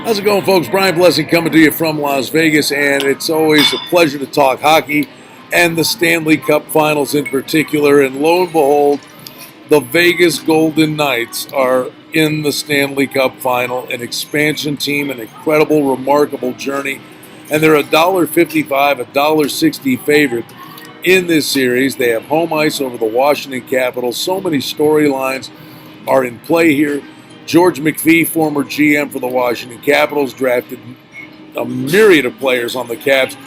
How's it going, folks? Brian Blessing coming to you from Las Vegas, and it's always a pleasure to talk hockey and the Stanley Cup Finals in particular. And lo and behold, the Vegas Golden Knights are in the Stanley Cup Final, an expansion team, an incredible, remarkable journey. And they're $1.55, $1.60 favorite in this series. They have home ice over the Washington Capitals. So many storylines are in play here. George McPhee, former GM for the Washington Capitals, drafted a myriad of players on the Caps,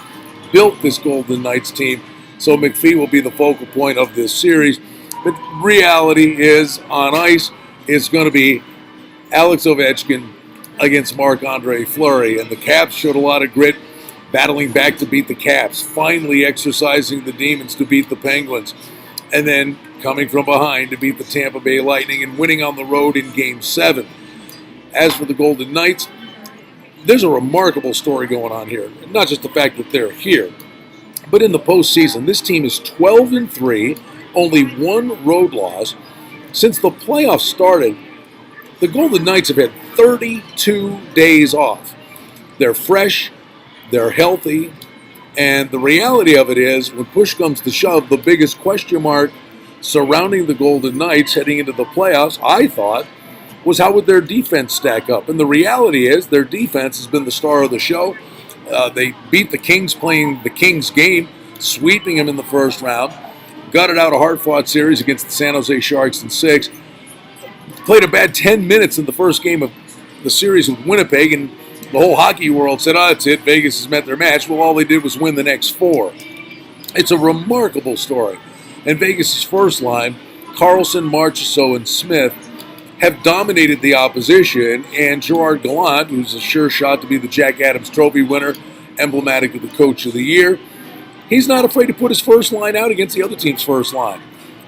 built this Golden Knights team. So McPhee will be the focal point of this series. But reality is, on ice, it's going to be Alex Ovechkin against Marc-Andre Fleury. And the Caps showed a lot of grit, battling back to beat the Caps, finally exercising the demons to beat the Penguins, and then coming from behind to beat the Tampa Bay Lightning and winning on the road in Game 7. As for the Golden Knights, there's a remarkable story going on here. Not just the fact that they're here, but in the postseason, this team is 12-3, only one road loss. Since the playoffs started, the Golden Knights have had 32 days off. They're fresh, they're healthy, and the reality of it is, when push comes to shove, the biggest question mark surrounding the Golden Knights heading into the playoffs, I thought, was how would their defense stack up? And the reality is their defense has been the star of the show. They beat the Kings playing the Kings game, sweeping them in the first round, gutted out a hard-fought series against the San Jose Sharks in 6, played a bad 10 minutes in the first game of the series with Winnipeg, and the whole hockey world said, that's it, Vegas has met their match. Well, all they did was win the next 4. It's a remarkable story. And Vegas' first line, Carlson, Marchessault, and Smith, have dominated the opposition, and Gerard Gallant, who's a sure shot to be the Jack Adams Trophy winner, emblematic of the Coach of the Year, he's not afraid to put his first line out against the other team's first line.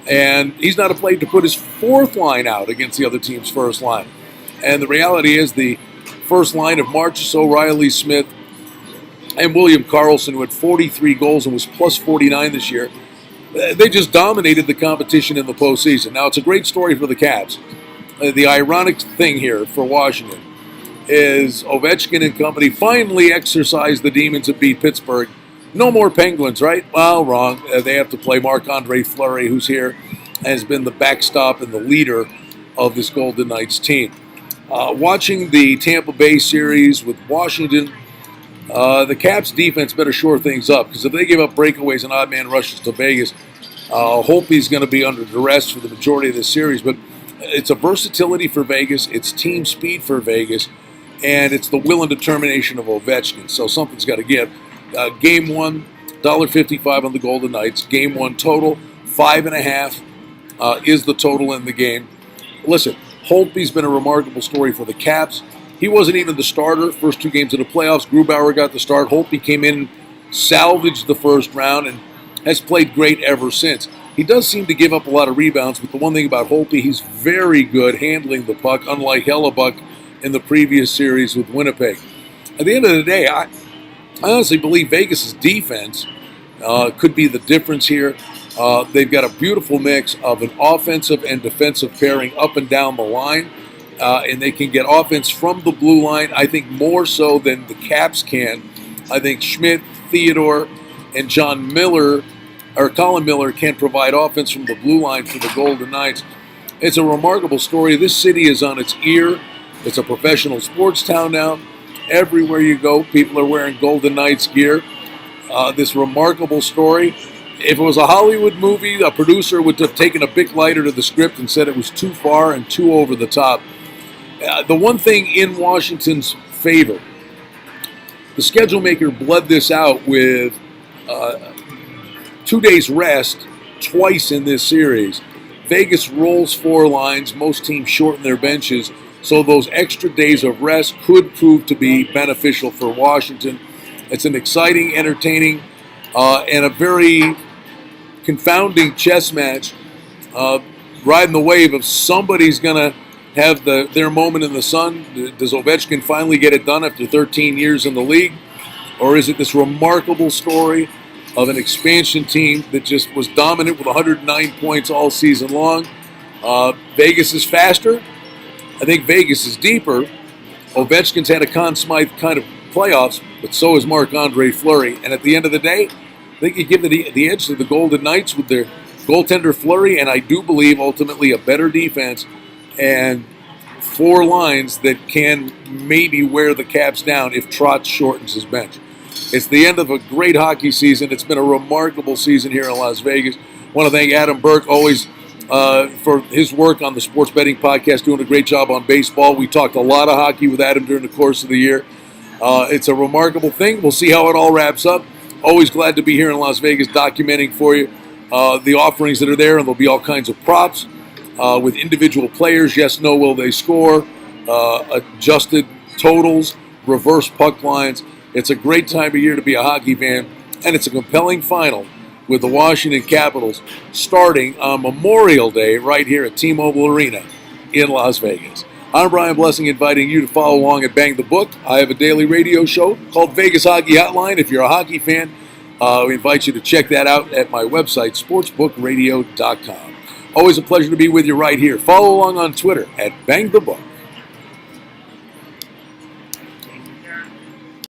And he's not afraid to put his fourth line out against the other team's first line. And the reality is the first line of Marchessault, Riley Smith, and William Karlsson, who had 43 goals and was plus 49 this year, they just dominated the competition in the postseason. Now, it's a great story for the Caps. The ironic thing here for Washington is Ovechkin and company finally exercised the demons and beat Pittsburgh. No more Penguins, right? Well, wrong. They have to play Marc-Andre Fleury, who's here, has been the backstop and the leader of this Golden Knights team. Watching the Tampa Bay series with Washington, the Caps defense better shore things up, because if they give up breakaways and odd man rushes to Vegas, Holtby's going to be under duress for the majority of this series. But it's a versatility for Vegas, it's team speed for Vegas, and it's the will and determination of Ovechkin. So something's got to give. Game 1, $1.55 on the Golden Knights. Game 1 total, 5.5 is the total in the game. Listen, Holtby's been a remarkable story for the Caps. He wasn't even the starter first 2 games of the playoffs. Grubauer got the start. Holtby came in, salvaged the first round, and has played great ever since. He does seem to give up a lot of rebounds, but the one thing about Holtby, he's very good handling the puck, unlike Hellebuck in the previous series with Winnipeg. At the end of the day, I honestly believe Vegas' defense could be the difference here. They've got a beautiful mix of an offensive and defensive pairing up and down the line. And they can get offense from the blue line, I think more so than the Caps can. I think Schmidt, Theodore, and Colin Miller can provide offense from the blue line for the Golden Knights. It's a remarkable story. This city is on its ear. It's a professional sports town now. Everywhere you go, people are wearing Golden Knights gear. This remarkable story. If it was a Hollywood movie, a producer would have taken a big lighter to the script and said it was too far and too over the top. The one thing in Washington's favor, the schedule maker bled this out with 2 days rest twice in this series. Vegas rolls 4 lines. Most teams shorten their benches. So those extra days of rest could prove to be beneficial for Washington. It's an exciting, entertaining, and a very confounding chess match. Riding the wave of somebody's going to have their moment in the sun. Does Ovechkin finally get it done after 13 years in the league? Or is it this remarkable story of an expansion team that just was dominant with 109 points all season long? Vegas is faster. I think Vegas is deeper. Ovechkin's had a Conn Smythe kind of playoffs, but so has Marc-Andre Fleury. And at the end of the day, I think you give the edge to the Golden Knights with their goaltender Fleury, and I do believe ultimately a better defense and 4 lines that can maybe wear the Caps down if Trotz shortens his bench. It's the end of a great hockey season. It's been a remarkable season here in Las Vegas. I want to thank Adam Burke always for his work on the Sports Betting Podcast, doing a great job on baseball. We talked a lot of hockey with Adam during the course of the year. It's a remarkable thing. We'll see how it all wraps up. Always glad to be here in Las Vegas documenting for you the offerings that are there, and there'll be all kinds of props with individual players. Yes, no, will they score? Adjusted totals, reverse puck lines. It's a great time of year to be a hockey fan, and it's a compelling final with the Washington Capitals starting on Memorial Day right here at T-Mobile Arena in Las Vegas. I'm Brian Blessing, inviting you to follow along at Bang the Book. I have a daily radio show called Vegas Hockey Hotline. If you're a hockey fan, we invite you to check that out at my website, sportsbookradio.com. Always a pleasure to be with you right here. Follow along on Twitter at Bang the Book.